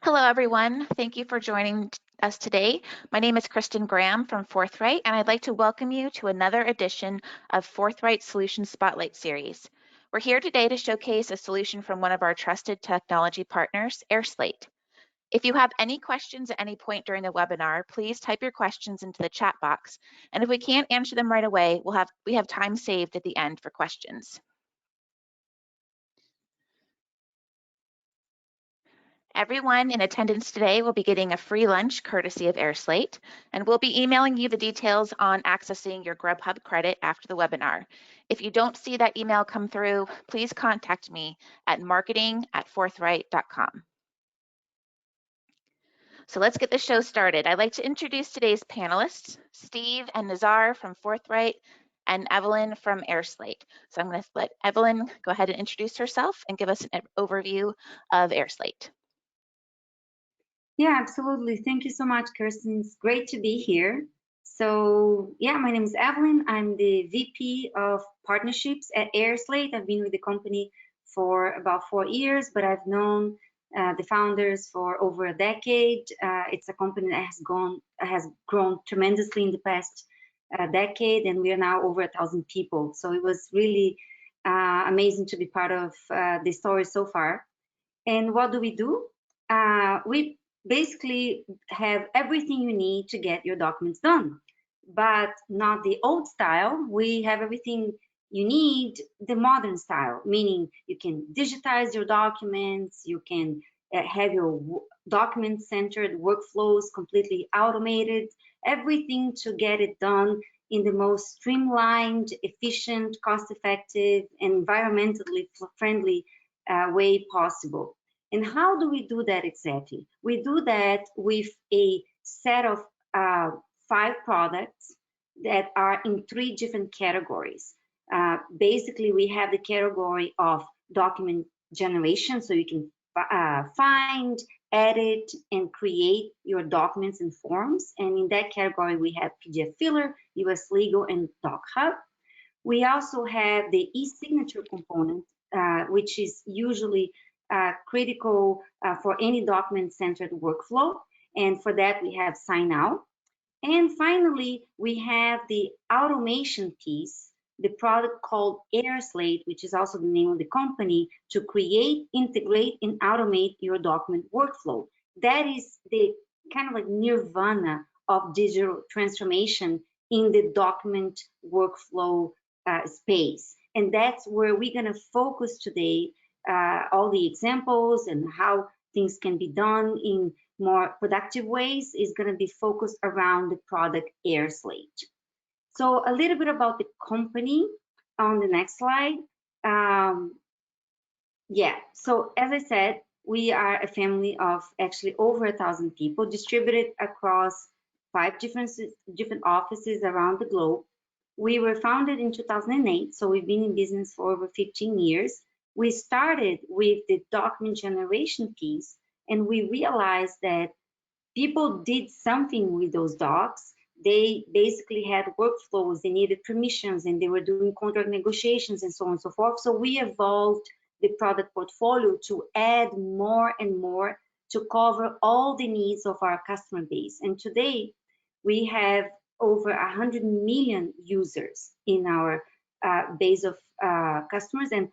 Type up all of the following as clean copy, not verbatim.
Hello, everyone. Thank you for joining us today. My name is Kristen Graham from Forthright, and I'd like to welcome you to another edition of Forthright Solution Spotlight Series. We're here today to showcase a solution from one of our trusted technology partners, airSlate. If you have any questions at any point during the webinar, please type your questions into the chat box, and if we can't answer them right away, we have time saved at the end for questions. Everyone in attendance today will be getting a free lunch courtesy of airSlate, and we'll be emailing you the details on accessing your Grubhub credit after the webinar. If you don't see that email come through, please contact me at marketing@forthright.com. So let's get the show started. I'd like to introduce today's panelists, Steve and Nazar from Forthright and Evelyn from airSlate. So I'm going to let Evelyn go ahead and introduce herself and give us an overview of airSlate. Yeah, absolutely. Thank you so much, Kirsten. It's great to be here. So yeah, my name is Evelyn. I'm the VP of Partnerships at airSlate. I've been with the company for about 4 years, but I've known the founders for over a decade. It's a company that has grown tremendously in the past decade, and we are now over 1,000 people. So it was really amazing to be part of the story so far. And what do? We basically have everything you need to get your documents done, but not the old style. We have everything you need the modern style, meaning you can digitize your documents, you can have your document-centered workflows completely automated, everything to get it done in the most streamlined, efficient, cost-effective, and environmentally friendly way possible. And how do we do that exactly? We do that with a set of 5 products that are in 3 different categories. Basically, we have the category of document generation, so you can find, edit, and create your documents and forms. And in that category, we have PDF Filler, US Legal, and DocHub. We also have the e-signature component, which is usually critical for any document-centered workflow. And for that, we have Sign Out. And finally, we have the automation piece, the product called airSlate, which is also the name of the company, to create, integrate, and automate your document workflow. That is the kind of like nirvana of digital transformation in the document workflow space. And that's where we're going to focus today, all the examples and how things can be done in more productive ways is going to be focused around the product airSlate. So a little bit about the company on the next slide. So as I said, we are a family of actually over 1,000 people distributed across 5 different offices around the globe. We were founded in 2008, so we've been in business for over 15 years. We started with the document generation piece, and we realized that people did something with those docs. They basically had workflows, they needed permissions, and they were doing contract negotiations and so on and so forth. So we evolved the product portfolio to add more and more to cover all the needs of our customer base. And today we have over 100 million users in our base of customers, and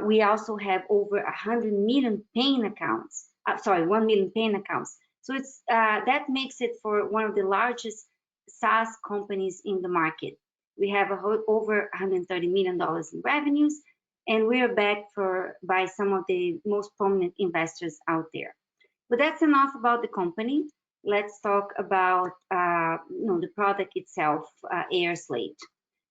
we also have over 100 million paying accounts. 1 million paying accounts. So it's that makes it for one of the largest SaaS companies in the market. We have over $130 million in revenues, and we are backed by some of the most prominent investors out there. But that's enough about the company. Let's talk about the product itself, airSlate.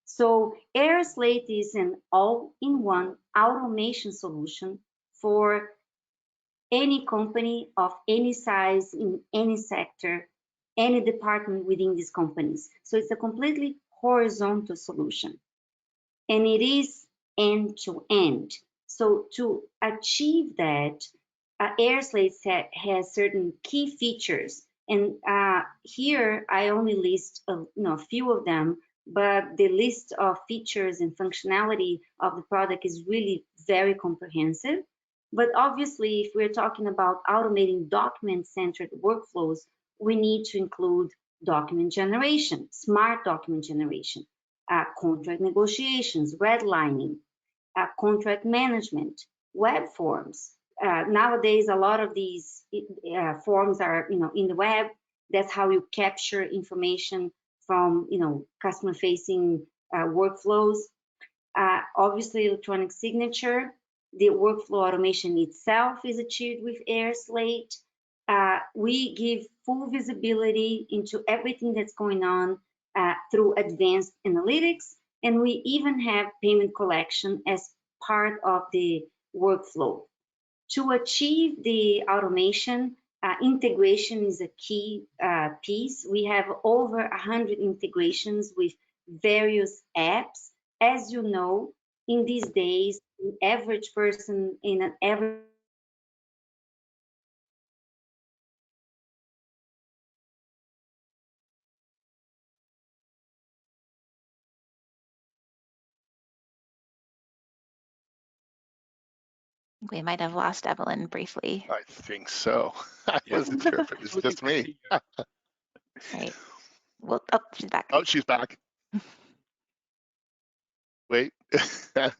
So airSlate is an all-in-one automation solution for any company of any size in any sector, any department within these companies. So it's a completely horizontal solution, and it is end-to-end. So to achieve that, airSlate has certain key features, and here I only list a few of them, but the list of features and functionality of the product is really very comprehensive. But obviously, if we're talking about automating document-centered workflows, we need to include document generation, smart document generation, contract negotiations, redlining, contract management, web forms. Nowadays, a lot of these forms are, in the web. That's how you capture information from, customer-facing workflows. Obviously, electronic signature. The workflow automation itself is achieved with airSlate. We give full visibility into everything that's going on through advanced analytics, and we even have payment collection as part of the workflow. To achieve the automation, integration is a key piece. We have over 100 integrations with various apps. As you know, in these days, the average person in an average We might have lost Evelyn briefly. I think so. I wasn't sure if it was just me. Right. Well, oh, she's back. Oh, she's back. Wait. Of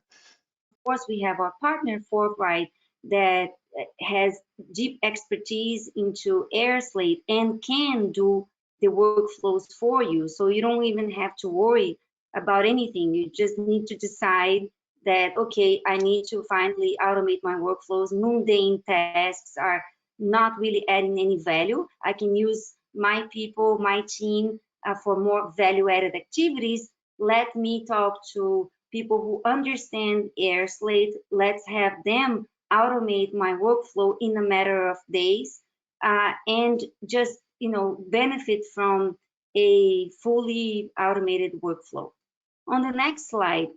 course, we have our partner, Forthright, that has deep expertise into airSlate and can do the workflows for you. So you don't even have to worry about anything. You just need to decide that, okay, I need to finally automate my workflows. Mundane tasks are not really adding any value. I can use my people, my team for more value-added activities. Let me talk to people who understand airSlate. Let's have them automate my workflow in a matter of days and just benefit from a fully automated workflow. On the next slide,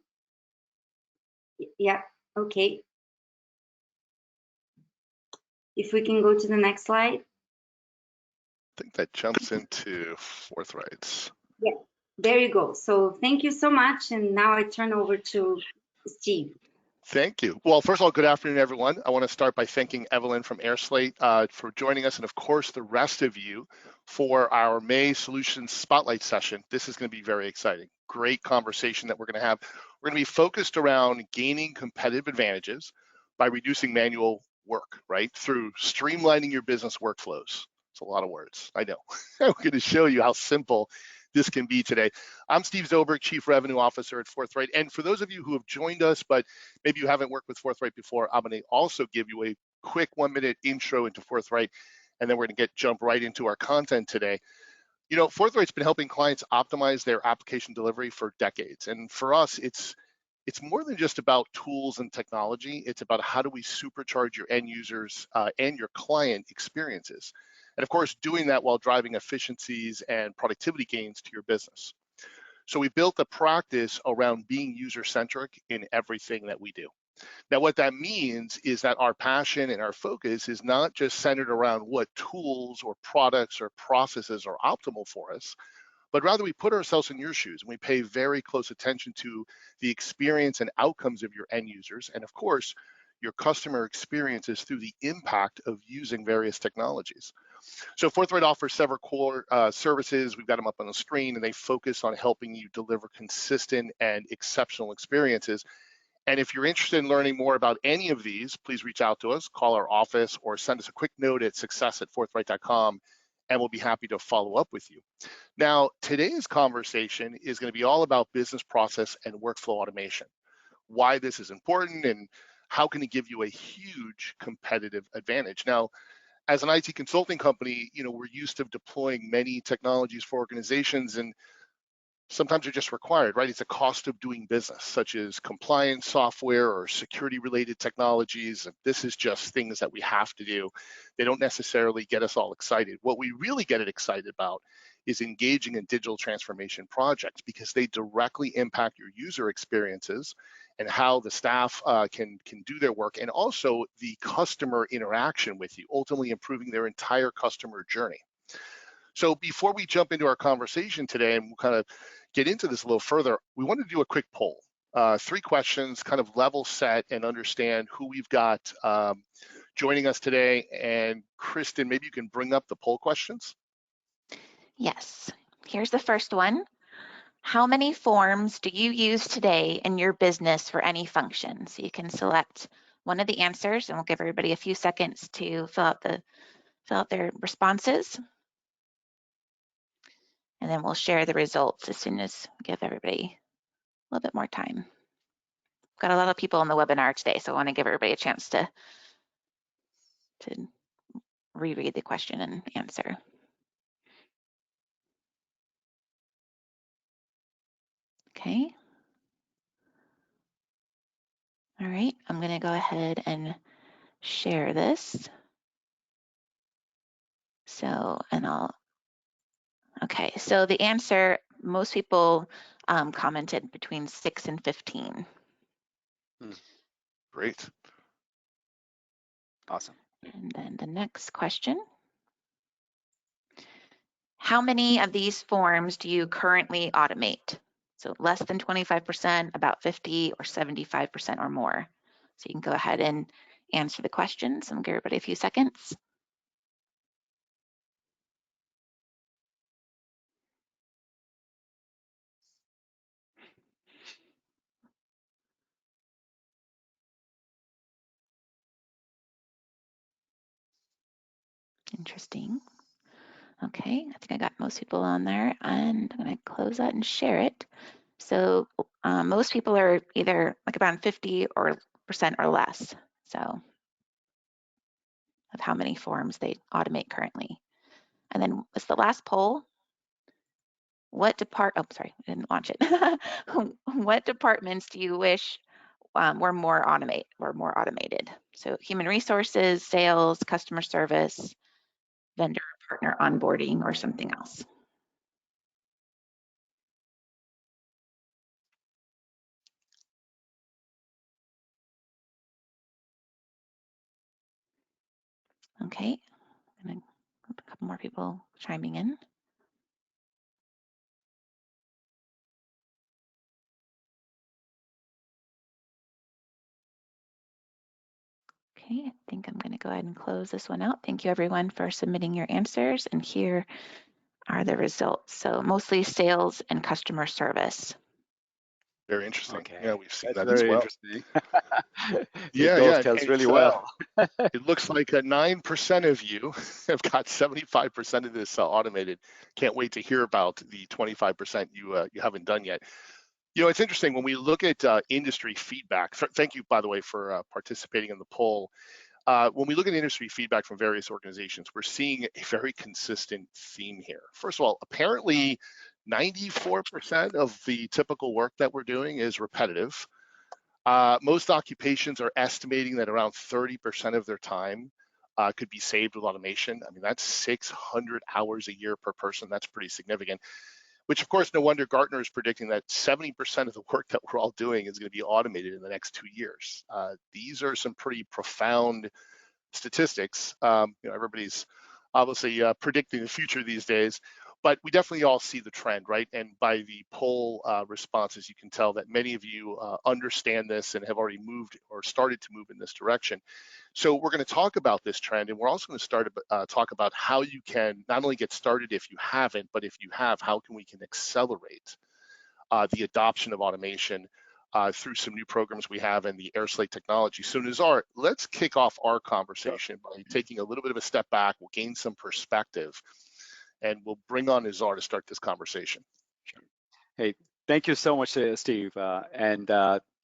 yeah, okay. If we can go to the next slide. I think that jumps into Forthright's. Yeah, there you go. So thank you so much. And now I turn over to Steve. Thank you. Well, first of all, good afternoon, everyone. I want to start by thanking Evelyn from airSlate for joining us, and of course, the rest of you for our May Solutions Spotlight session. This is going to be very exciting. Great conversation that we're going to have. We're going to be focused around gaining competitive advantages by reducing manual work, right? Through streamlining your business workflows. It's a lot of words, I know. I'm going to show you how simple this can be today. I'm Steve Zoberg, Chief Revenue Officer at Forthright. And for those of you who have joined us, but maybe you haven't worked with Forthright before, I'm going to also give you a quick 1-minute intro into Forthright, and then we're going to jump right into our content today. You know, Forthright's been helping clients optimize their application delivery for decades. And for us, it's more than just about tools and technology. It's about how do we supercharge your end users and your client experiences. And of course, doing that while driving efficiencies and productivity gains to your business. So we built a practice around being user-centric in everything that we do. Now, what that means is that our passion and our focus is not just centered around what tools or products or processes are optimal for us, but rather we put ourselves in your shoes and we pay very close attention to the experience and outcomes of your end users, and of course, your customer experiences through the impact of using various technologies. So Forthright offers several core services. We've got them up on the screen, and they focus on helping you deliver consistent and exceptional experiences. And if you're interested in learning more about any of these, please reach out to us, call our office, or send us a quick note at success@forthright.com, and we'll be happy to follow up with you. Now, today's conversation is going to be all about business process and workflow automation, why this is important, and how can it give you a huge competitive advantage. Now, as an IT consulting company, you know, we're used to deploying many technologies for organizations, and sometimes they're just required, right? It's a cost of doing business, such as compliance software or security related technologies. This is just things that we have to do. They don't necessarily get us all excited. What we really get excited about is engaging in digital transformation projects, because they directly impact your user experiences and how the staff can do their work, and also the customer interaction with you, ultimately improving their entire customer journey. So before we jump into our conversation today and we'll kind of get into this a little further, we want to do a quick poll. three questions, kind of level set and understand who we've got joining us today. And Kristen, maybe you can bring up the poll questions. Yes. Here's the first one. How many forms do you use today in your business for any function? So you can select one of the answers, and we'll give everybody a few seconds to fill out their responses. And then we'll share the results as soon as we give everybody a little bit more time. We've got a lot of people on the webinar today, so I want to give everybody a chance to reread the question and answer. Okay. All right, I'm going to go ahead and share this. So, okay, so the answer, most people commented between 6 and 15. Great. Awesome. And then the next question. How many of these forms do you currently automate? So less than 25%, about 50, or 75% or more. So you can go ahead and answer the questions. I'm going to give everybody a few seconds. Interesting. Okay, I think I got most people on there, and I'm going to close that and share it. So most people are either like around 50% or less. So of how many forms they automate currently. And then what's the last poll? What I didn't launch it. What departments do you wish were more automated? So human resources, sales, customer service, vendor partner onboarding, or something else. Okay, and a couple more people chiming in. Okay, I think I'm going to go ahead and close this one out. Thank you everyone for submitting your answers, and here are the results. So mostly sales and customer service. Very interesting. Okay. Yeah, we've seen That's that as very well. interesting. Yeah, It yeah. dovetails really well. It looks like 9% of you have got 75% of this automated. Can't wait to hear about the 25% you haven't done yet. You know, it's interesting when we look at industry feedback. Thank you, by the way, for participating in the poll. When we look at industry feedback from various organizations, we're seeing a very consistent theme here. First of all, apparently 94% of the typical work that we're doing is repetitive. Most occupations are estimating that around 30% of their time could be saved with automation. I mean, that's 600 hours a year per person. That's pretty significant, which of course, no wonder Gartner is predicting that 70% of the work that we're all doing is going to be automated in the next 2 years. These are some pretty profound statistics. Everybody's obviously predicting the future these days, but we definitely all see the trend, right? And by the poll responses, you can tell that many of you understand this and have already moved or started to move in this direction. So we're going to talk about this trend, and we're also going to start talk about how you can not only get started if you haven't, but if you have, how we can accelerate the adoption of automation through some new programs we have in the airSlate technology. So Nazar, let's kick off our conversation by taking a little bit of a step back. We'll gain some perspective, and we'll bring on Nazar to start this conversation. Hey, thank you so much, Steve. And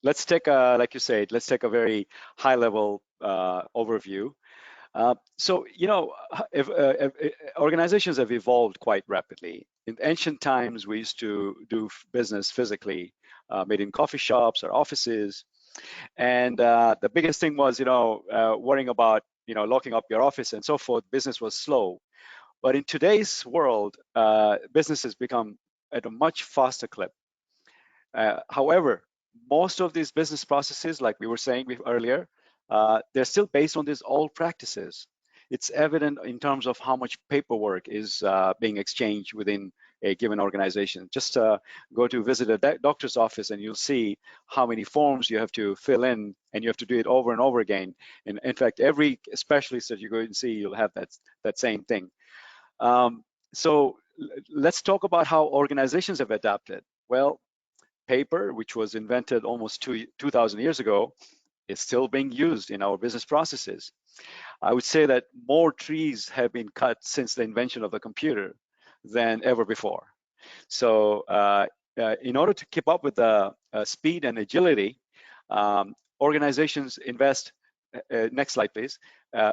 let's take like you said, let's take a very high-level overview. So, if organizations have evolved quite rapidly. In ancient times, we used to do business physically, made in coffee shops or offices. And the biggest thing was, worrying about, locking up your office and so forth. Business was slow. But in today's world, business has become at a much faster clip. However, most of these business processes, like we were saying earlier, they're still based on these old practices. It's evident in terms of how much paperwork is being exchanged within a given organization. Just go to visit a doctor's office and you'll see how many forms you have to fill in, and you have to do it over and over again. And in fact, every specialist that you go and see, you'll have that same thing. So let's talk about how organizations have adapted. Well, paper, which was invented almost 2,000 years ago, is still being used in our business processes. I would say that more trees have been cut since the invention of the computer than ever before. So in order to keep up with the speed and agility, organizations invest, next slide please,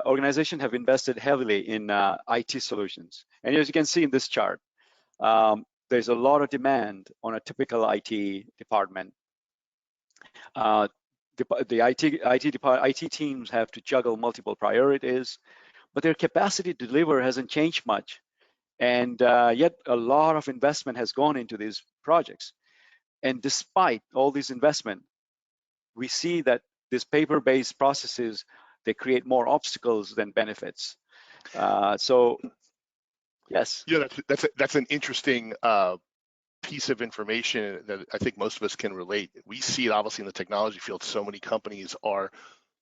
organizations have invested heavily in IT solutions. And as you can see in this chart, there's a lot of demand on a typical IT department. The IT teams have to juggle multiple priorities, but their capacity to deliver hasn't changed much. And yet a lot of investment has gone into these projects. And despite all this investment, we see that these paper-based processes, they create more obstacles than benefits. So, yes. Yeah, that's an interesting piece of information that I think most of us can relate. We see it obviously in the technology field. So many companies are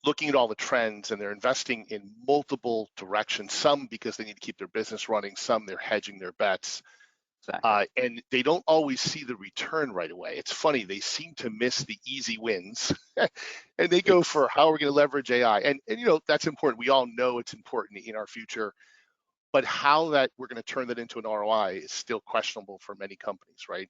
looking at all the trends and they're investing in multiple directions, some because they need to keep their business running, some they're hedging their bets. Exactly. And they don't always see the return right away. It's funny, they seem to miss the easy wins and they go for how we're going to leverage AI. And you know, that's important. We all know it's important in our future, but how that we're going to turn that into an ROI is still questionable for many companies, right?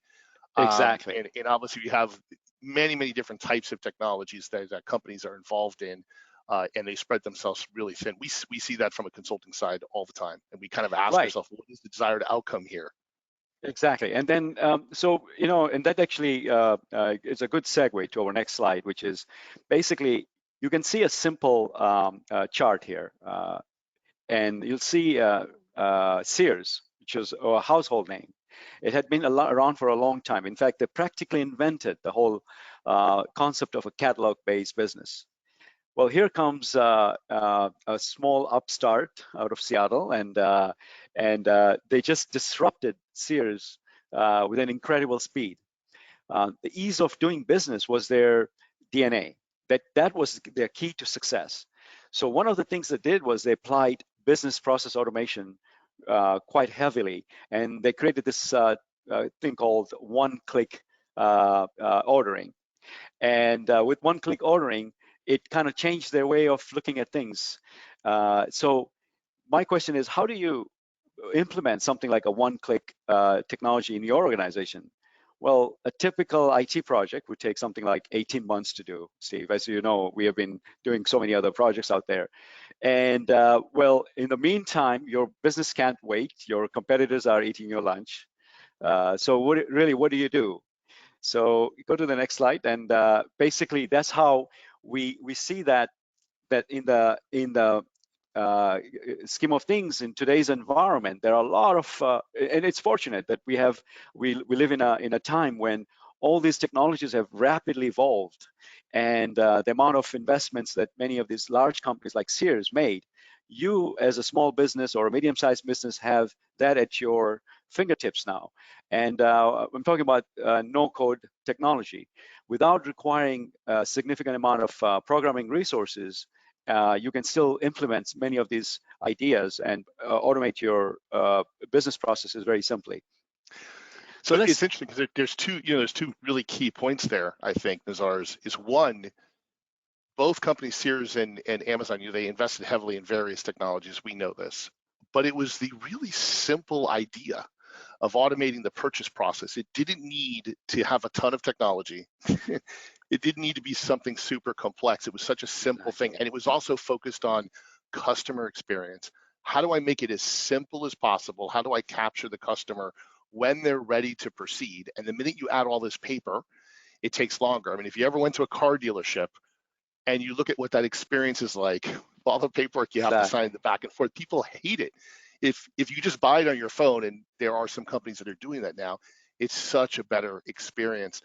Exactly. And obviously we have many different types of technologies that companies are involved in, and they spread themselves really thin. We see that from a consulting side all the time, and we kind of ask Right. ourselves, what is the desired outcome here? Exactly. And then, so, you know, and that actually is a good segue to our next slide, which is basically, you can see a simple chart here, and you'll see Sears, which is a household name. It had been around for a long time. In fact, they practically invented the whole concept of a catalog-based business. Well, here comes a small upstart out of Seattle, and they just disrupted Sears with an incredible speed. The ease of doing business was their DNA. That was their key to success. So one of the things they did was they applied business process automation quite heavily, and they created this thing called one-click ordering. And with one-click ordering, it kind of changed their way of looking at things. So my question is, how do you implement something like a one-click technology in your organization? Well, a typical IT project would take something like 18 months to do, Steve. As you know, we have been doing so many other projects out there. And well, in the meantime, your business can't wait. Your competitors are eating your lunch. So what do you do? So go to the next slide, and basically that's how we see that in the scheme of things in today's environment, there are a lot of and it's fortunate that we live in a time when all these technologies have rapidly evolved, and the amount of investments that many of these large companies like Sears made, you as a small business or a medium-sized business have that at your fingertips now. And I'm talking about no-code technology. Without requiring a significant amount of programming resources, you can still implement many of these ideas and automate your business processes very simply. So it's interesting because there's two really key points there, I think, Nazars. Is one, both companies, Sears and Amazon, they invested heavily in various technologies. We know this, but it was the really simple idea of automating the purchase process. It didn't need to have a ton of technology. It didn't need to be something super complex. It was such a simple thing. And it was also focused on customer experience. How do I make it as simple as possible? How do I capture the customer when they're ready to proceed? And the minute you add all this paper, it takes longer. I mean, if you ever went to a car dealership and you look at what that experience is like, all the paperwork you have to sign the back and forth, people hate it. If you just buy it on your phone, and there are some companies that are doing that now, it's such a better experience.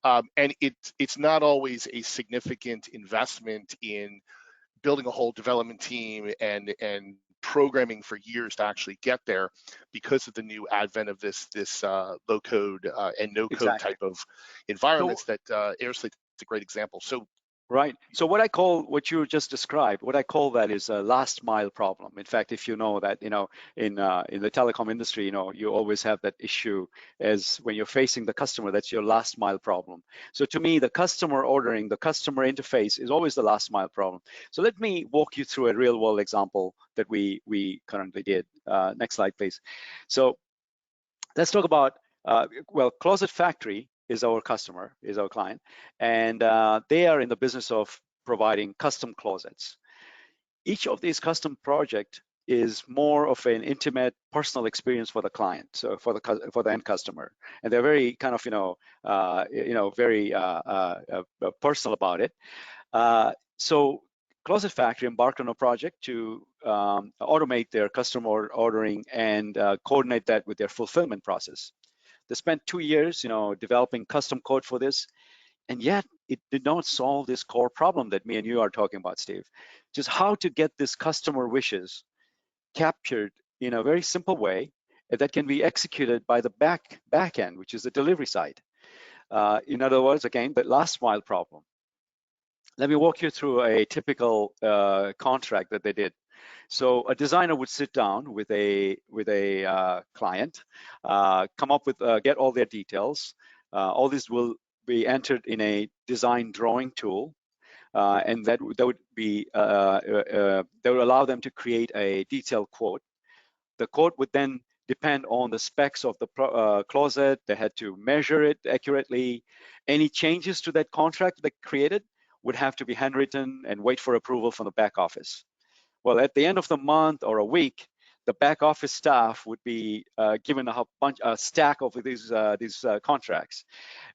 And it's not always a significant investment in building a whole development team and programming for years to actually get there because of the new advent of this low code and no code Exactly. type of So environments that airSlate is a great example. So right. So what you just described, what I call that is a last mile problem. In fact, if you know that, in the telecom industry, you always have that issue as when you're facing the customer, that's your last mile problem. So to me, the customer ordering, the customer interface is always the last mile problem. So let me walk you through a real world example that we currently did. Next slide, please. So let's talk about, well, Closet Factory is our customer, is our client, and they are in the business of providing custom closets. Each of these custom projects is more of an intimate, personal experience for the client, so for the end customer, and they're very kind of very personal about it. So Closet Factory embarked on a project to automate their customer ordering and coordinate that with their fulfillment process. They spent 2 years, developing custom code for this, and yet it did not solve this core problem that me and you are talking about, Steve. Just how to get this customer wishes captured in a very simple way that can be executed by the back end, which is the delivery side. In other words, again, the last mile problem. Let me walk you through a typical contract that they did. So a designer would sit down with a client, come up with get all their details. All this will be entered in a design drawing tool, and that would be that would allow them to create a detailed quote. The quote would then depend on the specs of the closet. They had to measure it accurately. Any changes to that contract they created would have to be handwritten and wait for approval from the back office. Well, at the end of the month or a week, the back office staff would be given a stack of these contracts.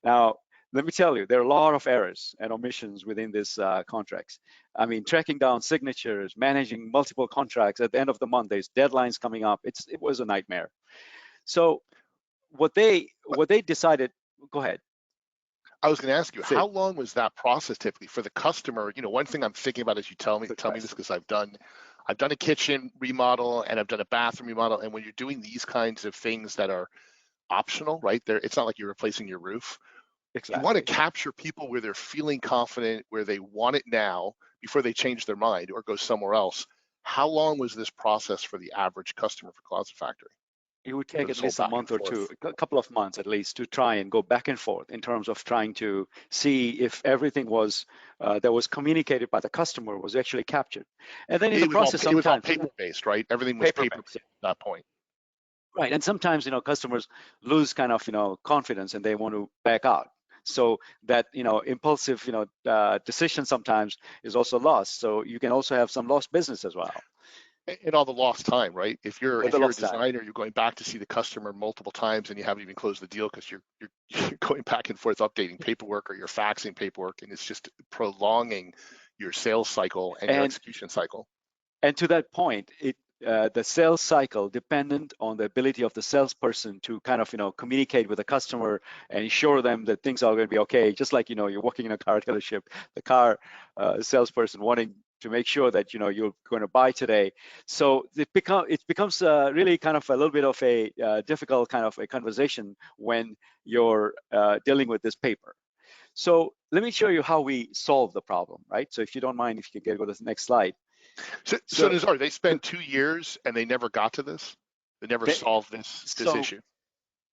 Now, let me tell you, there are a lot of errors and omissions within these contracts. I mean, tracking down signatures, managing multiple contracts. At the end of the month, there's deadlines coming up. It was a nightmare. So what they decided. Go ahead. I was going to ask you, Sid. how long was that process typically for the customer? One thing I'm thinking about as you tell me this, because I've done a kitchen remodel and I've done a bathroom remodel, and when you're doing these kinds of things that are optional, right? It's not like you're replacing your roof. Exactly. You want to capture people where they're feeling confident, where they want it now before they change their mind or go somewhere else. How long was this process for the average customer for Closet Factory? It would take at least a month or two, a couple of months at least, to try and go back and forth in terms of trying to see if everything was that was communicated by the customer was actually captured. And then in the process, it was all paper-based, right? Everything was paper-based at that point. Right, and sometimes customers lose kind of confidence and they want to back out. So that impulsive decision sometimes is also lost. So you can also have some lost business as well. And all the lost time, right? If you're a designer, you're going back to see the customer multiple times and you haven't even closed the deal because you're going back and forth updating paperwork or you're faxing paperwork, and it's just prolonging your sales cycle and your execution cycle. And to that point, the sales cycle dependent on the ability of the salesperson to kind of communicate with the customer and assure them that things are going to be okay. Just like you're working in a car dealership, the car salesperson wanting to make sure that you're going to buy today. So it becomes really kind of a little bit of a difficult kind of a conversation when you're dealing with this paper. So let me show you how we solve the problem, right? So if you don't mind, if you can go to the next slide. So Nazar, they spent 2 years and they never got to this? They never solved this issue?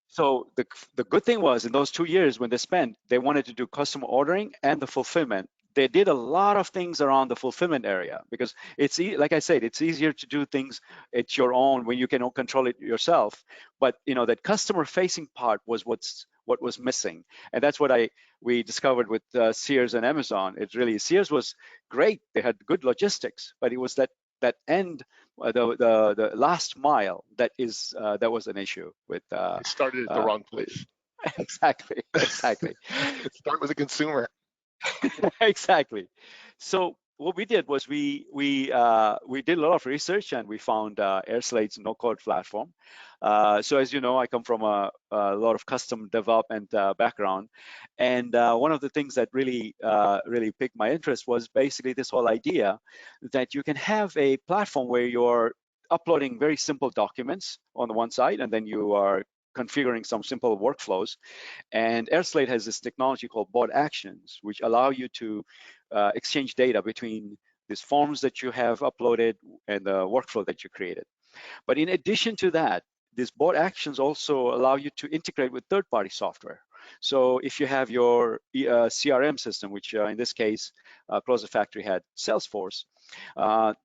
So the good thing was in those 2 years when they spent, they wanted to do customer ordering and the fulfillment. They did a lot of things around the fulfillment area because it's like I said, it's easier to do things at your own when you can control it yourself. But that customer-facing part was what was missing, and that's what we discovered with Sears and Amazon. Sears was great; they had good logistics, but it was that end, the last mile that was an issue with. It started at the wrong place. Exactly. Start with the consumer. Exactly. So what we did was we did a lot of research and we found airSlate's no-code platform. So as you know, I come from a lot of custom development background, and one of the things that really piqued my interest was basically this whole idea that you can have a platform where your uploading very simple documents on the one side, and then you are configuring some simple workflows. And airSlate has this technology called board actions, which allow you to exchange data between these forms that you have uploaded and the workflow that you created. But in addition to that, these board actions also allow you to integrate with third-party software. So if you have your CRM system, which in this case, Closet Factory had Salesforce,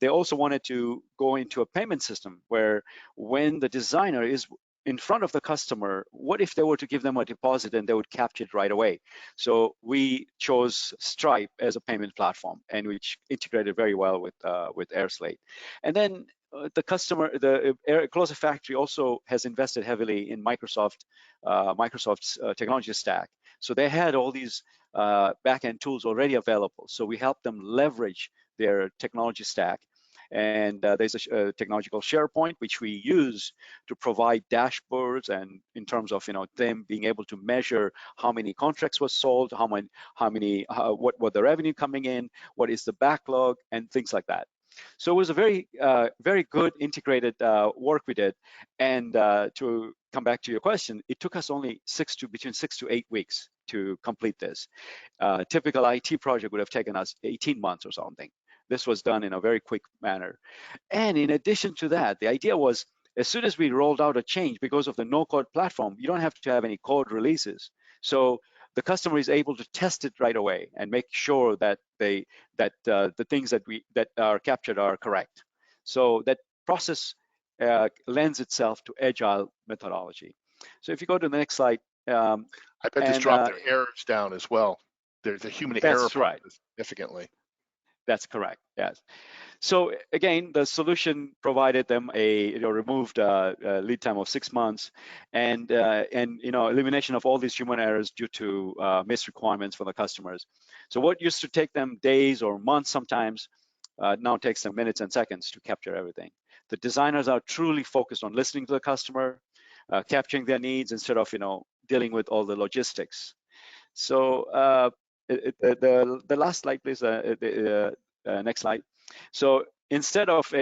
they also wanted to go into a payment system where when the designer is in front of the customer, what if they were to give them a deposit and they would capture it right away? So we chose Stripe as a payment platform, and which integrated very well with airSlate. And then the customer, the Closet Factory also has invested heavily in Microsoft's technology stack. So they had all these backend tools already available. So we helped them leverage their technology stack. And there's a technology called SharePoint, which we use to provide dashboards, and in terms of them being able to measure how many contracts was sold, what the revenue coming in, what is the backlog, and things like that. So it was a very very good integrated work we did. And to come back to your question, it took us only between 6 to 8 weeks to complete this. Typical IT project would have taken us 18 months or something. This was done in a very quick manner. And in addition to that, the idea was, as soon as we rolled out a change, because of the no-code platform, you don't have to have any code releases. So the customer is able to test it right away and make sure that the things that are captured are correct. So that process lends itself to agile methodology. So if you go to the next slide. I bet this dropped their errors down as well. The human error right. significantly. That's correct. Yes. So again, the solution provided them a removed lead time of 6 months, and elimination of all these human errors due to missed requirements for the customers. So what used to take them days or months sometimes now takes them minutes and seconds to capture everything. The designers are truly focused on listening to the customer, capturing their needs instead of dealing with all the logistics. So the last slide, please. Next slide. So instead of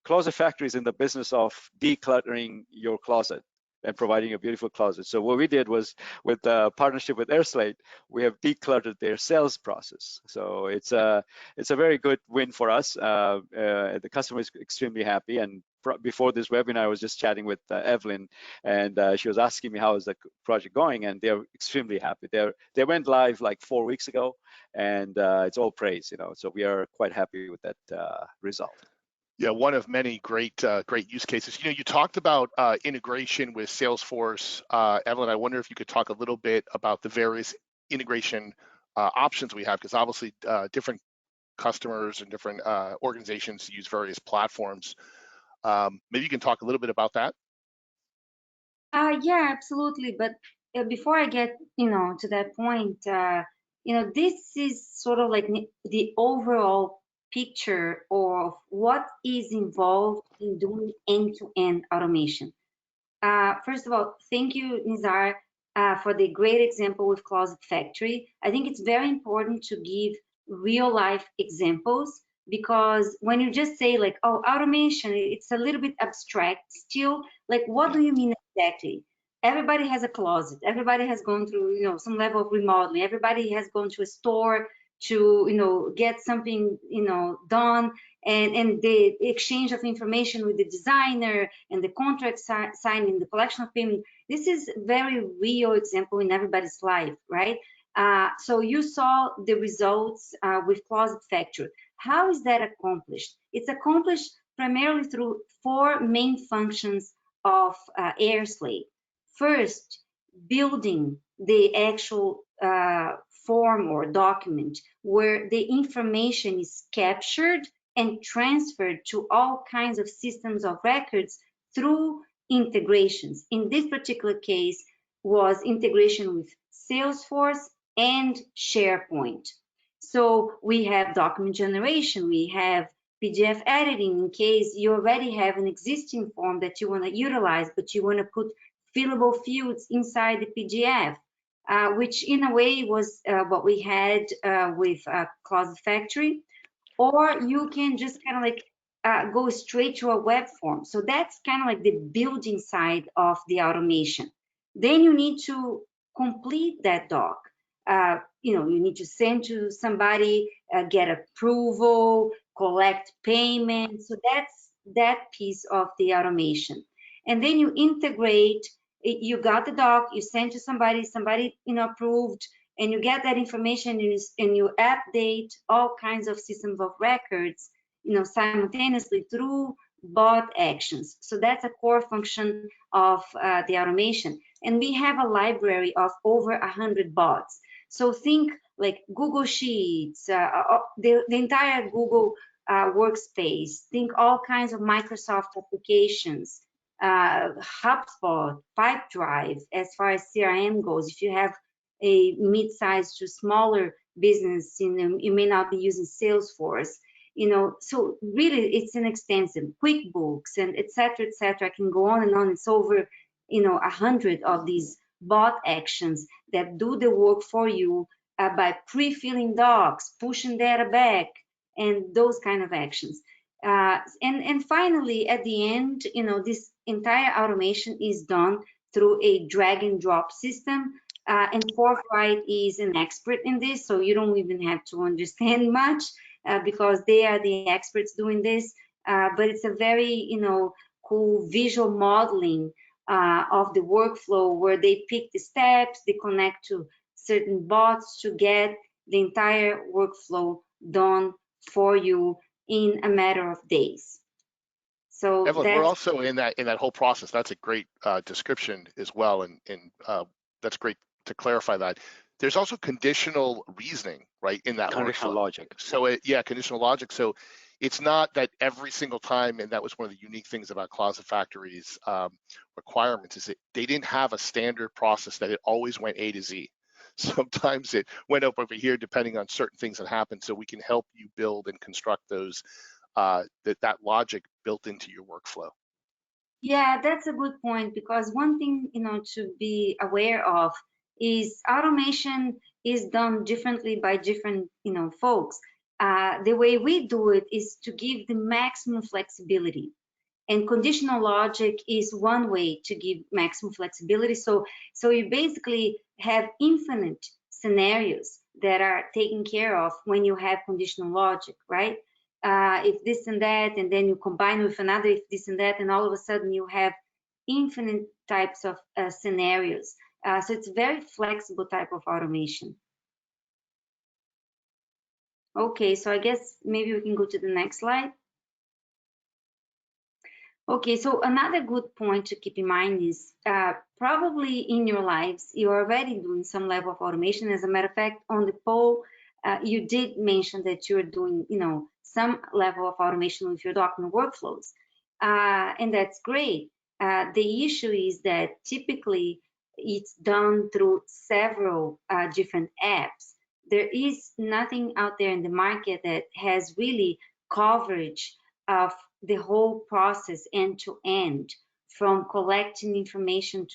Closet Factory is in the business of decluttering your closet and providing a beautiful closet. So what we did was, with the partnership with airSlate, we have decluttered their sales process. So it's a very good win for us. The customer is extremely happy. And before this webinar, I was just chatting with Evelyn, and she was asking me how is the project going, and they're extremely happy. They went live like 4 weeks ago, and it's all praise, So we are quite happy with that result. Yeah, one of many great use cases. You talked about integration with Salesforce. Evelyn, I wonder if you could talk a little bit about the various integration options we have, because obviously different customers and different organizations use various platforms. Maybe you can talk a little bit about that. Yeah, absolutely. But before I get to that point, this is sort of like the overall picture of what is involved in doing end-to-end automation. First of all, thank you, Nizar, for the great example with Closet Factory. I think it's very important to give real-life examples, because when you just say like, oh, automation, it's a little bit abstract still. Like, what do you mean exactly? Everybody has a closet. Everybody has gone through, some level of remodeling. Everybody has gone to a store to, get something, done. And the exchange of information with the designer and the contract signing, the collection of payment. This is very real example in everybody's life, right? So you saw the results with Closet Factory. How is that accomplished? It's accomplished primarily through 4 main functions of airSlate. First, building the actual form or document where the information is captured and transferred to all kinds of systems of records through integrations. In this particular case, was integration with Salesforce and SharePoint. So we have document generation, we have PDF editing in case you already have an existing form that you want to utilize, but you want to put fillable fields inside the PDF, which in a way was what we had with Closet Factory. Or you can just kind of like go straight to a web form. So that's kind of like the building side of the automation. Then you need to complete that doc. You need to send to somebody, get approval, collect payment. So that's that piece of the automation. And then you integrate. You got the doc, you send to somebody, approved, and you get that information, and you update all kinds of systems of records, simultaneously through bot actions. So that's a core function of the automation. And we have a library of over 100 bots. So think like Google Sheets, the entire Google workspace. Think all kinds of Microsoft applications, HubSpot, Pipedrive, as far as CRM goes. If you have a mid-sized to smaller business, you may not be using Salesforce. So really it's an extensive QuickBooks and et cetera, et cetera. I can go on and on. It's over, 100 of these bot actions that do the work for you by pre-filling docs, pushing data back, and those kind of actions. And finally, at the end, this entire automation is done through a drag and drop system. And Forthright is an expert in this, so you don't even have to understand much because they are the experts doing this. But it's a very, cool visual modeling of the workflow where they pick the steps, they connect to certain bots to get the entire workflow done for you in a matter of days. So Evelyn, we're also in that whole process. That's a great description as well, and that's great to clarify that. There's also conditional reasoning, right, in that Conditional workflow. logic. So conditional logic. So it's not that every single time, and that was one of the unique things about Closet Factory's requirements, is that they didn't have a standard process that it always went A to Z. Sometimes it went up over here depending on certain things that happened. So we can help you build and construct those that logic built into your workflow. Yeah, that's a good point, because one thing, to be aware of is automation is done differently by different, folks. The way we do it is to give the maximum flexibility. And conditional logic is one way to give maximum flexibility. So you basically have infinite scenarios that are taken care of when you have conditional logic, right? If this and that, and then you combine with another if this and that, and all of a sudden you have infinite types of scenarios. So it's a very flexible type of automation. Okay, so I guess maybe we can go to the next slide. Okay, so another good point to keep in mind is probably in your lives, you're already doing some level of automation. As a matter of fact, on the poll, you did mention that you're doing, some level of automation with your document workflows. And that's great. The issue is that typically it's done through several different apps. There is nothing out there in the market that has really coverage of the whole process end to end, from collecting information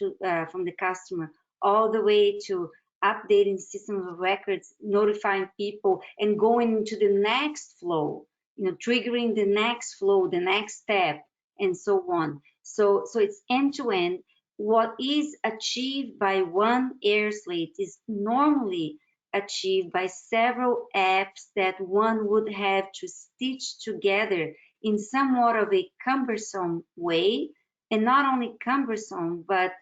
from the customer all the way to updating systems of records, notifying people, and going into the next flow, triggering the next flow, the next step, and so on. So it's end to end. What is achieved by one airSlate is normally achieved by several apps that one would have to stitch together in somewhat of a cumbersome way, and not only cumbersome, but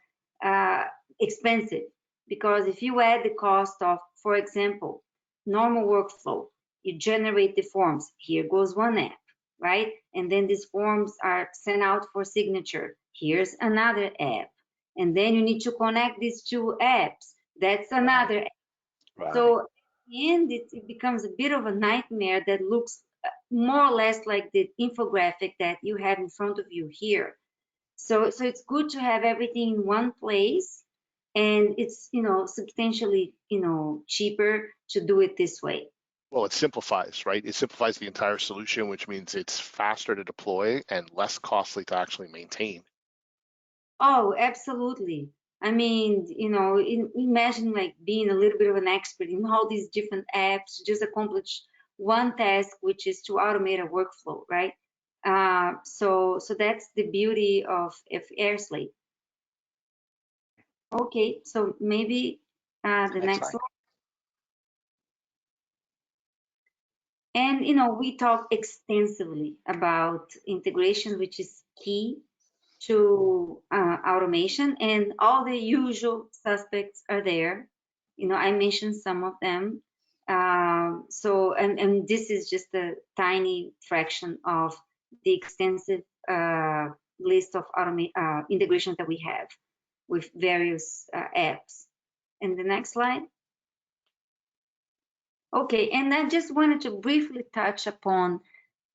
expensive. Because if you add the cost of, for example, normal workflow, you generate the forms. Here goes one app, right? And then these forms are sent out for signature. Here's another app. And then you need to connect these two apps. That's another app. Right. So at the end, it becomes a bit of a nightmare that looks more or less like the infographic that you have in front of you here. So it's good to have everything in one place, and it's substantially cheaper to do it this way. Well, it simplifies, right? It simplifies the entire solution, which means it's faster to deploy and less costly to actually maintain. Oh, absolutely. I mean, imagine like being a little bit of an expert in all these different apps to just accomplish one task, which is to automate a workflow, right? So that's the beauty of airSlate. Okay, so maybe the next slide. And we talk extensively about integration, which is key to automation, and all the usual suspects are there. I mentioned some of them. So, and this is just a tiny fraction of the extensive list of integrations that we have with various apps. And the next slide. Okay, and I just wanted to briefly touch upon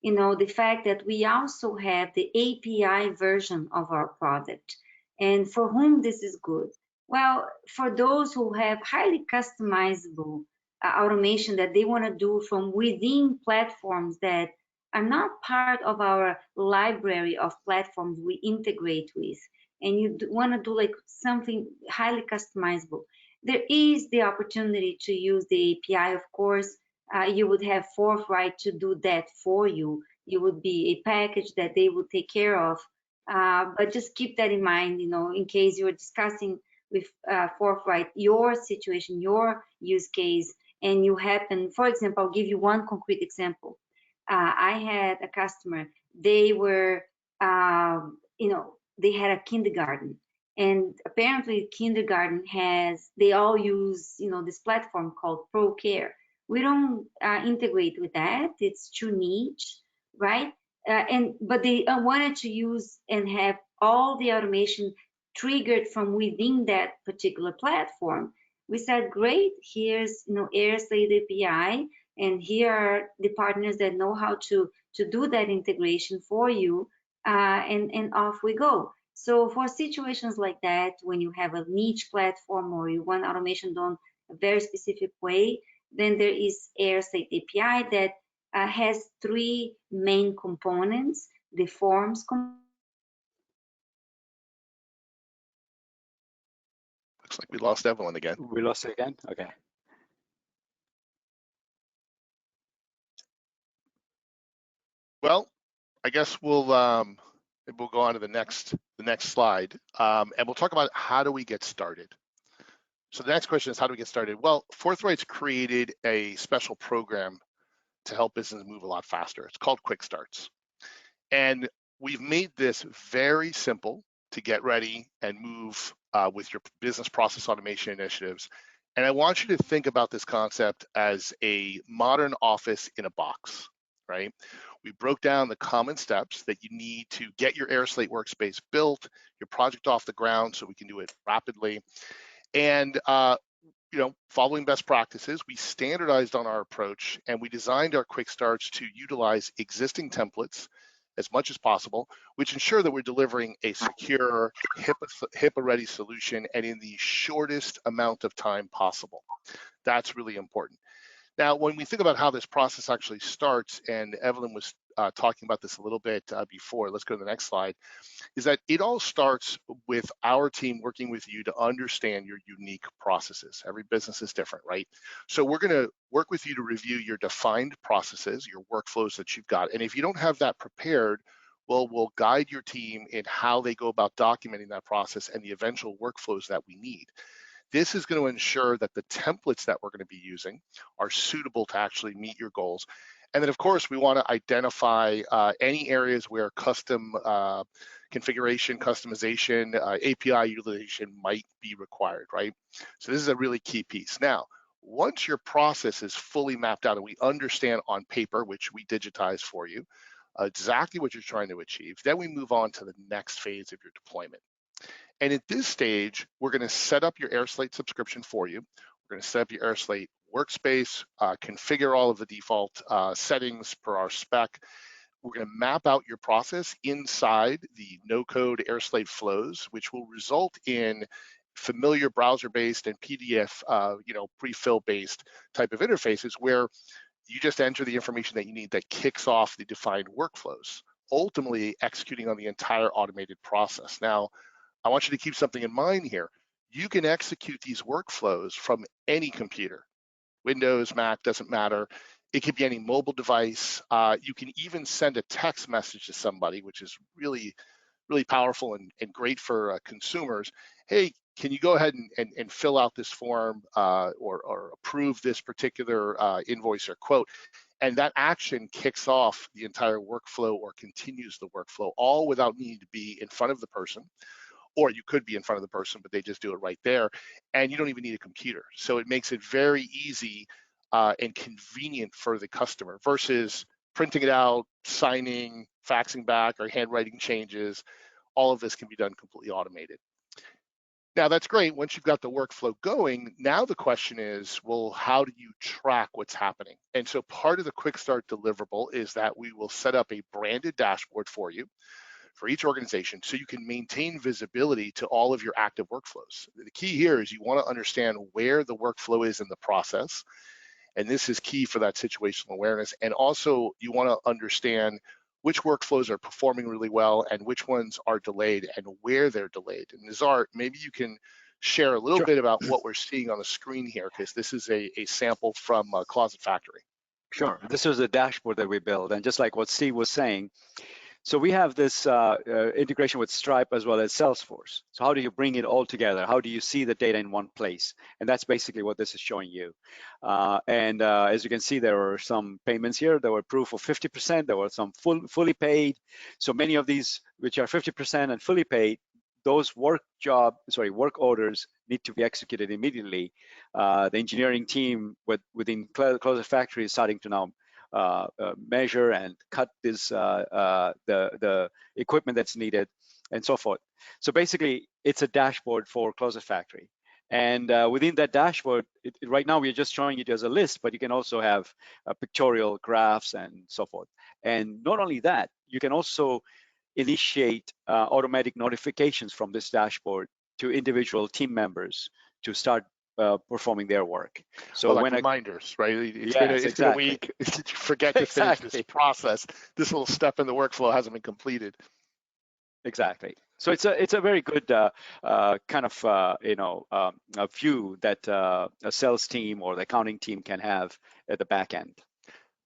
the fact that we also have the API version of our product. And for whom this is good? Well, for those who have highly customizable automation that they want to do from within platforms that are not part of our library of platforms we integrate with, and you want to do like something highly customizable, there is the opportunity to use the API, of course. You would have Forthright to do that for you. You would be a package that they would take care of. But just keep that in mind, in case you're discussing with Forthright your situation, your use case, and you happen, for example, I'll give you one concrete example. I had a customer, they were, they had a kindergarten. And apparently kindergarten they all use, this platform called ProCare. We don't integrate with that. It's too niche, right? But they wanted to use and have all the automation triggered from within that particular platform. We said, great, here's airSlate API, and here are the partners that know how to do that integration for you, and off we go. So for situations like that, when you have a niche platform or you want automation done a very specific way, then there is airSlate API that has three main components: the forms Looks like we lost Evelyn again. We lost her again? Okay. Well, I guess we'll go on to the next slide, and we'll talk about how do we get started. So the next question is, how do we get started? Well, Forthright's created a special program to help business move a lot faster. It's called Quick Starts. And we've made this very simple to get ready and move with your business process automation initiatives. And I want you to think about this concept as a modern office in a box, right? We broke down the common steps that you need to get your airSlate workspace built, your project off the ground so we can do it rapidly. And following best practices, we standardized on our approach and we designed our quick starts to utilize existing templates as much as possible, which ensure that we're delivering a secure, HIPAA-ready solution and in the shortest amount of time possible. That's really important. Now, when we think about how this process actually starts, and Evelyn was talking about this a little bit before, let's go to the next slide, is that it all starts with our team working with you to understand your unique processes. Every business is different, right? So we're going to work with you to review your defined processes, your workflows that you've got. And if you don't have that prepared, well, we'll guide your team in how they go about documenting that process and the eventual workflows that we need. This is going to ensure that the templates that we're going to be using are suitable to actually meet your goals. And then, of course, we want to identify any areas where custom configuration, customization, API utilization might be required, right? So this is a really key piece. Now, once your process is fully mapped out and we understand on paper, which we digitize for you, exactly what you're trying to achieve, then we move on to the next phase of your deployment. And at this stage, we're going to set up your airSlate subscription for you. We're going to set up your airSlate workspace, configure all of the default settings per our spec. We're going to map out your process inside the no-code airSlate flows, which will result in familiar browser-based and PDF, pre-fill-based type of interfaces where you just enter the information that you need that kicks off the defined workflows, ultimately executing on the entire automated process. Now, I want you to keep something in mind here. You can execute these workflows from any computer. Windows, Mac, doesn't matter. It could be any mobile device. You can even send a text message to somebody, which is really powerful and great for consumers. Hey, can you go ahead and fill out this form or approve this particular invoice or quote? And that action kicks off the entire workflow or continues the workflow, all without needing to be in front of the person. Or you could be in front of the person, but they just do it right there. And you don't even need a computer. So it makes it very easy and convenient for the customer versus printing it out, signing, faxing back, or handwriting changes. All of this can be done completely automated. Now that's great. Once you've got the workflow going, now the question is, well, how do you track what's happening? And so part of the quick start deliverable is that we will set up a branded dashboard for you for each organization so you can maintain visibility to all of your active workflows. The key here is you want to understand where the workflow is in the process. And this is key for that situational awareness. And also you want to understand which workflows are performing really well and which ones are delayed and where they're delayed. And Nazar, maybe you can share a little bit about what we're seeing on the screen here, because this is a sample from Closet Factory. Sure. This was a dashboard that we built. And just like what Steve was saying, so we have this integration with Stripe as well as Salesforce. So how do you bring it all together? How do you see the data in one place? And that's basically what this is showing you. As you can see, there were some payments here. There were proof of 50%. There were some fully paid. So many of these, which are 50% and fully paid, those work orders need to be executed immediately. The engineering team within Closet Factory is starting to now measure and cut this the equipment that's needed and so forth. So basically, it's a dashboard for Closet Factory. And within that dashboard, right now we're just showing it as a list, but you can also have pictorial graphs and so forth. And not only that, you can also initiate automatic notifications from this dashboard to individual team members to start performing their work. So like reminders, right? It's been a week. Did you forget to finish this process? This little step in the workflow hasn't been completed. Exactly. So it's a very good kind of a view that a sales team or the accounting team can have at the back end.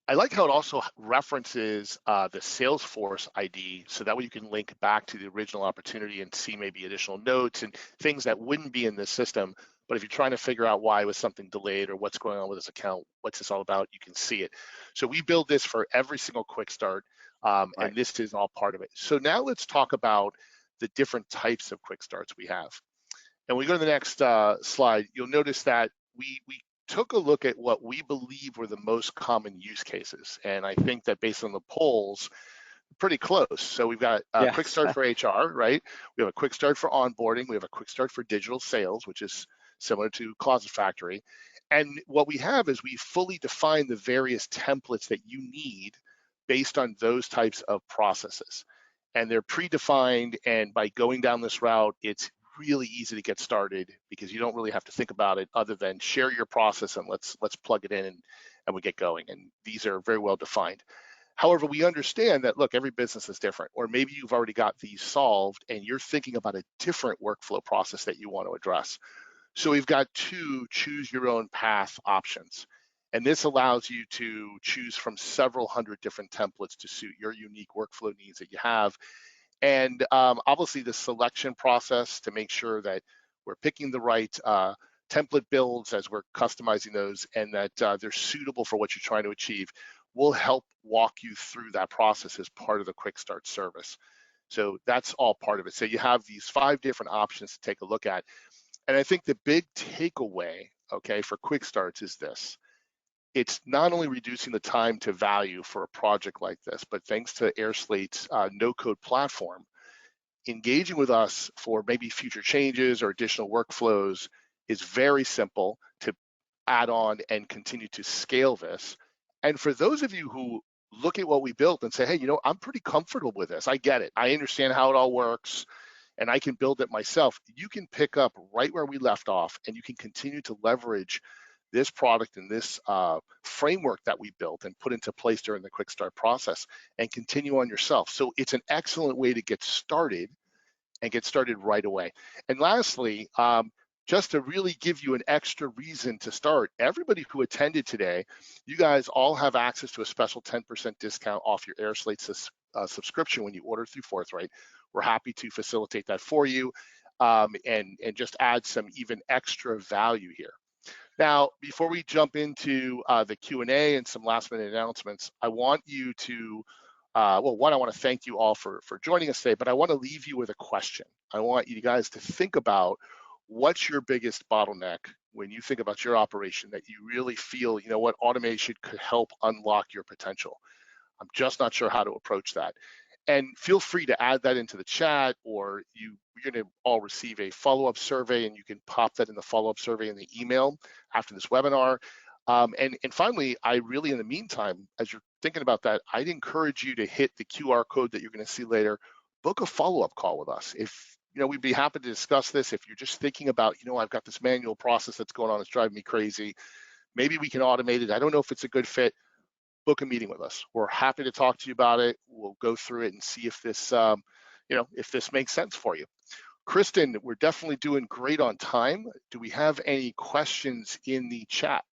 I like how it also references the Salesforce ID, so that way you can link back to the original opportunity and see maybe additional notes and things that wouldn't be in this system. But if you're trying to figure out why was something delayed or what's going on with this account, what's this all about, you can see it. So we build this for every single quick start, and this is all part of it. So now let's talk about the different types of quick starts we have. And when we go to the next slide, you'll notice that we took a look at what we believe were the most common use cases. And I think that based on the polls, pretty close. So we've got a quick start for HR, right? We have a quick start for onboarding. We have a quick start for digital sales, which is similar to Closet Factory. And what we have is we fully define the various templates that you need based on those types of processes. And they're predefined, and by going down this route, it's really easy to get started because you don't really have to think about it other than share your process and let's plug it in and we get going. And these are very well defined. However, we understand that, look, every business is different, or maybe you've already got these solved and you're thinking about a different workflow process that you want to address. So we've got two choose your own path options. And this allows you to choose from several hundred different templates to suit your unique workflow needs that you have. And obviously the selection process to make sure that we're picking the right template builds as we're customizing those and that they're suitable for what you're trying to achieve will help walk you through that process as part of the quick start service. So that's all part of it. So you have these 5 different options to take a look at. And I think the big takeaway, okay, for quick starts is this. It's not only reducing the time to value for a project like this, but thanks to airSlate's no-code platform, engaging with us for maybe future changes or additional workflows is very simple to add on and continue to scale this. And for those of you who look at what we built and say, hey, you know, I'm pretty comfortable with this. I get it. I understand how it all works and I can build it myself. You can pick up right where we left off and you can continue to leverage this product and this framework that we built and put into place during the quick start process and continue on yourself. So it's an excellent way to get started and get started right away. And lastly, just to really give you an extra reason to start, everybody who attended today, you guys all have access to a special 10% discount off your airSlate subscription when you order through Forthright. We're happy to facilitate that for you and just add some even extra value here. Now, before we jump into the Q&A and some last minute announcements, I want you to, well, one, I want to thank you all for joining us today, but I want to leave you with a question. I want you guys to think about what's your biggest bottleneck when you think about your operation that you really feel, you know what, automation could help unlock your potential. I'm just not sure how to approach that. And feel free to add that into the chat, or you're going to all receive a follow-up survey, and you can pop that in the follow-up survey in the email after this webinar. And finally, I really, in the meantime, as you're thinking about that, I'd encourage you to hit the QR code that you're going to see later. Book a follow-up call with us. If we'd be happy to discuss this. If you're just thinking about, I've got this manual process that's going on, it's driving me crazy. Maybe we can automate it. I don't know if it's a good fit. Book a meeting with us. We're happy to talk to you about it. We'll go through it and see if this, if this makes sense for you. Kristen, we're definitely doing great on time. Do we have any questions in the chat?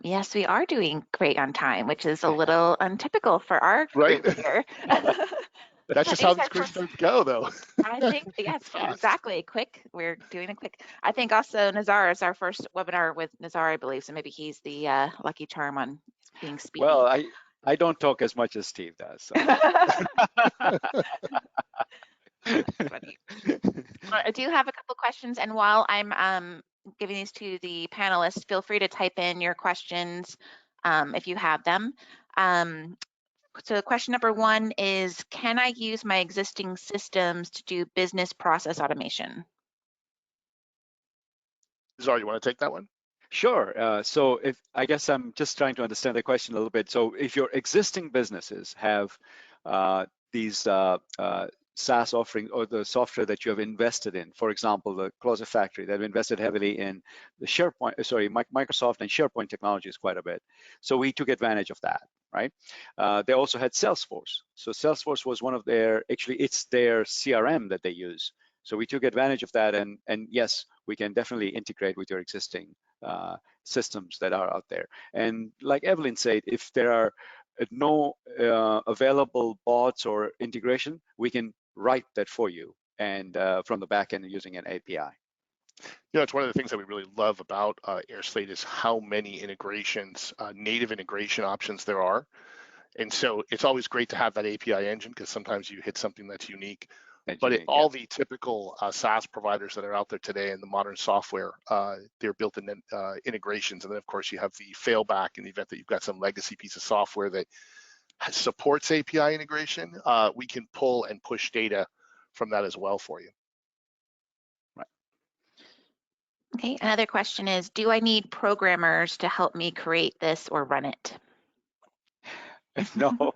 Yes, we are doing great on time, which is a little untypical for our right group here. That's just how these quick starts go, though. I think, yes, exactly. Quick. We're doing a quick. I think also Nazar is our first webinar with Nazar, I believe. So maybe he's the lucky charm on being speedy. Well, I don't talk as much as Steve does. So. Funny. I do have a couple questions, and while I'm giving these to the panelists, feel free to type in your questions if you have them. So question number one is, can I use my existing systems to do business process automation? Zara, you want to take that one? Sure. So I guess I'm just trying to understand the question a little bit. So if your existing businesses have these SaaS offering or the software that you have invested in, for example, the Closet Factory, they've invested heavily in the Microsoft and SharePoint technologies quite a bit. So we took advantage of that, right? They also had Salesforce. So Salesforce was one of it's their CRM that they use. So we took advantage of that, and yes, we can definitely integrate with your existing systems that are out there. And like Evelyn said, if there are no available bots or integration, we can write that for you and from the back end using an API. It's one of the things that we really love about airSlate is how many integrations, native integration options there are. And so it's always great to have that API engine, because sometimes you hit something that's unique. But all the typical SaaS providers that are out there today in the modern software, they're built in integrations. And then, of course, you have the failback in the event that you've got some legacy piece of software that supports API integration. We can pull and push data from that as well for you. Right. Okay, another question is, do I need programmers to help me create this or run it? No,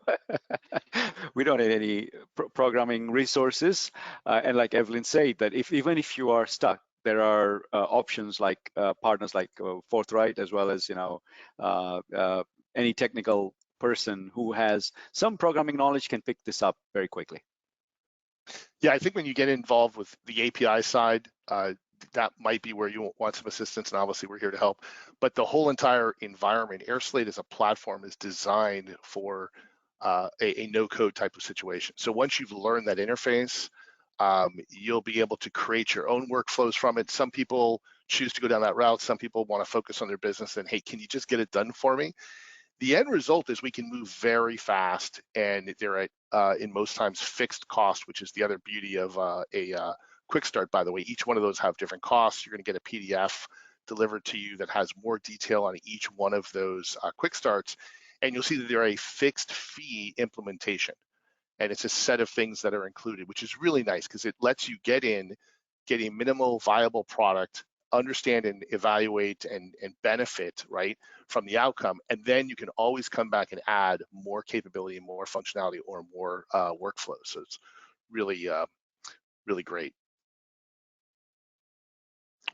we don't need any programming resources. And like Evelyn said, that even if you are stuck, there are options like partners like Forthright, as well as any technical person who has some programming knowledge can pick this up very quickly. Yeah, I think when you get involved with the API side, that might be where you want some assistance, and obviously we're here to help. But the whole entire environment, airSlate as a platform is designed for a no-code type of situation. So once you've learned that interface, you'll be able to create your own workflows from it. Some people choose to go down that route. Some people want to focus on their business and, hey, can you just get it done for me? The end result is we can move very fast, and they're at, in most times, fixed cost, which is the other beauty of a quick start, by the way. Each one of those have different costs. You're going to get a PDF delivered to you that has more detail on each one of those quick starts, and you'll see that they're a fixed fee implementation, and it's a set of things that are included, which is really nice because it lets you get a minimal viable product, understand and evaluate and benefit right from the outcome, and then you can always come back and add more capability, more functionality, or more workflows. So it's really really great.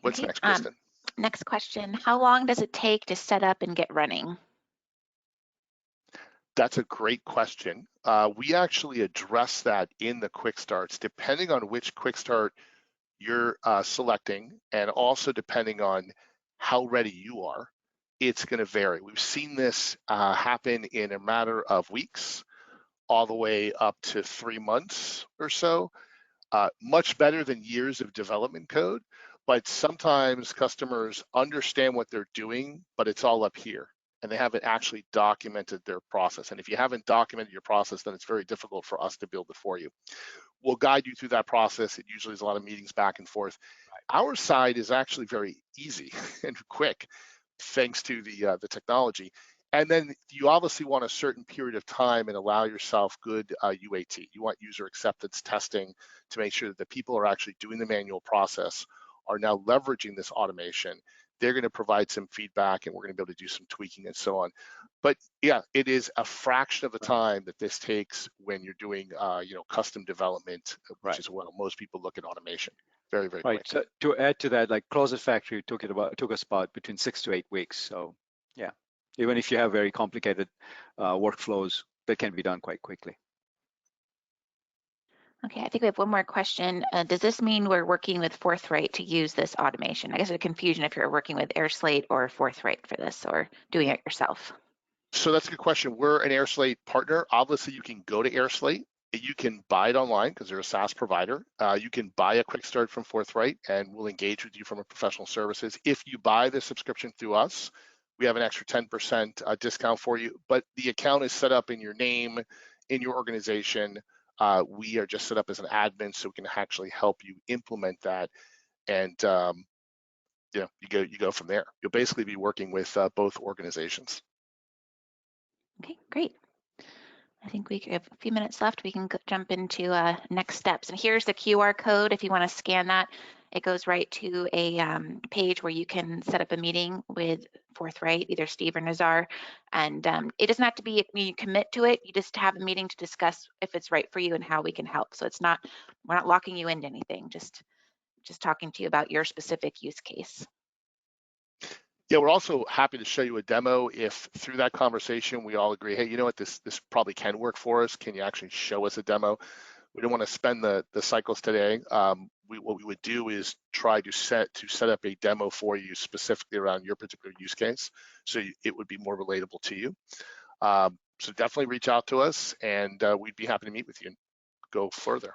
What's next, Kristen? Next question, how long does it take to set up and get running? That's a great question. We actually address that in the quick starts. Depending on which quick start you're selecting, and also depending on how ready you are, it's going to vary. We've seen this happen in a matter of weeks, all the way up to 3 months or so. Much better than years of development code, but sometimes customers understand what they're doing, but it's all up here, and they haven't actually documented their process. And if you haven't documented your process, then it's very difficult for us to build it for you. We'll guide you through that process. It usually is a lot of meetings back and forth. Our side is actually very easy and quick, thanks to the technology. And then you obviously want a certain period of time and allow yourself good UAT. You want user acceptance testing to make sure that the people who are actually doing the manual process are now leveraging this automation. They're going to provide some feedback, and we're going to be able to do some tweaking and so on. But yeah, it is a fraction of the time that this takes when you're doing custom development, which is when most people look at automation. Very, very quick. So to add to that, like Closet Factory took us about between 6 to 8 weeks. So yeah, even if you have very complicated workflows, that can be done quite quickly. Okay, I think we have one more question. Does this mean we're working with Forthright to use this automation? I guess there's a confusion if you're working with airSlate or Forthright for this, or doing it yourself. So that's a good question. We're an airSlate partner. Obviously, you can go to airSlate. You can buy it online because they're a SaaS provider. You can buy a quick start from Forthright, and we'll engage with you from a professional services. If you buy the subscription through us, we have an extra 10% discount for you. But the account is set up in your name, in your organization. We are just set up as an admin, so we can actually help you implement that. And you go from there. You'll basically be working with both organizations. Okay, great. I think we have a few minutes left. We can jump into next steps. And here's the QR code. If you want to scan that, it goes right to a page where you can set up a meeting with Forthright, either Steve or Nazar. And it doesn't have to be you commit to it. You just have a meeting to discuss if it's right for you and how we can help. So it's not, we're not locking you into anything, just talking to you about your specific use case. Yeah, we're also happy to show you a demo if through that conversation we all agree, hey, you know what, this probably can work for us. Can you actually show us a demo? We don't want to spend the cycles today. What we would do is try to set up a demo for you specifically around your particular use case, so it would be more relatable to you. So definitely reach out to us, and we'd be happy to meet with you and go further.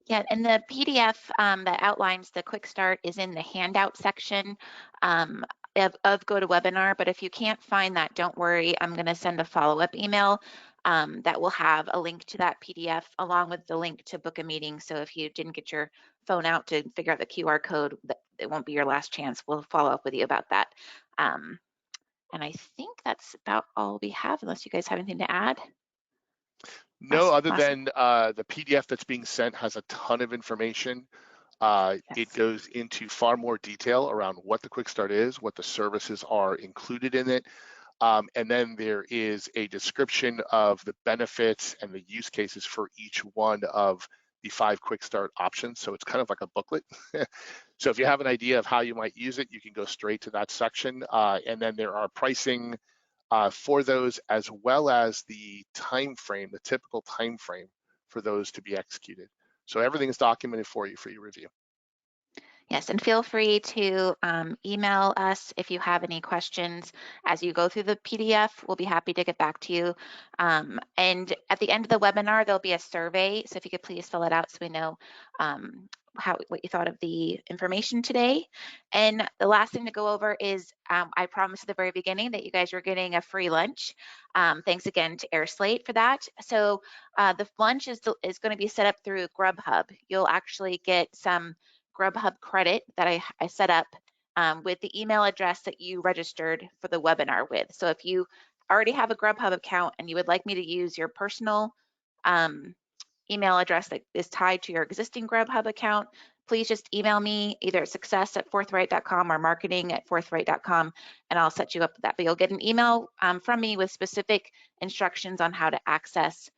Yeah, and the PDF that outlines the quick start is in the handout section of GoToWebinar, but if you can't find that, don't worry. I'm going to send a follow-up email that will have a link to that PDF along with the link to book a meeting. So if you didn't get your phone out to figure out the QR code, it won't be your last chance. We'll follow up with you about that. And I think that's about all we have, unless you guys have anything to add. No, other than the PDF that's being sent has a ton of information. Yes. It goes into far more detail around what the quick start is, what the services are included in it. And then there is a description of the benefits and the use cases for each one of the 5 quick start options. So it's kind of like a booklet. So if you have an idea of how you might use it, you can go straight to that section. And then there are pricing for those, as well as the time frame, the typical time frame for those to be executed. So everything is documented for your review. Yes, and feel free to email us if you have any questions as you go through the PDF. We'll be happy to get back to you. And at the end of the webinar, there'll be a survey. So if you could please fill it out so we know what you thought of the information today. And the last thing to go over is I promised at the very beginning that you guys are getting a free lunch. Thanks again to airSlate for that. So the lunch is going to be set up through Grubhub. You'll actually get some Grubhub credit that I set up with the email address that you registered for the webinar with. So if you already have a Grubhub account and you would like me to use your personal email address that is tied to your existing Grubhub account, please just email me either at success@forthright.com or marketing@forthright.com, and I'll set you up with that. But you'll get an email from me with specific instructions on how to access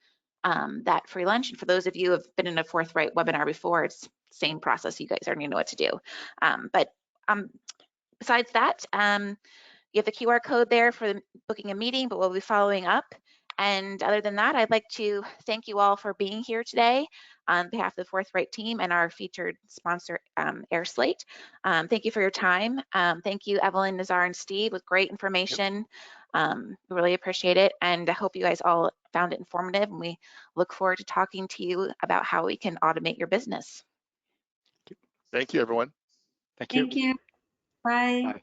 that free lunch. And for those of you who have been in a Forthright webinar before, it's the same process. You guys already know what to do. Besides that, you have the QR code there for booking a meeting, but we'll be following up. And other than that, I'd like to thank you all for being here today on behalf of the Forthright team and our featured sponsor, airSlate. Thank you for your time. Thank you, Evelyn, Nazar, and Steve, with great information. We really appreciate it, and I hope you guys all found it informative, and we look forward to talking to you about how we can automate your business. Thank you, everyone. Thank you. Thank you. Bye. Bye.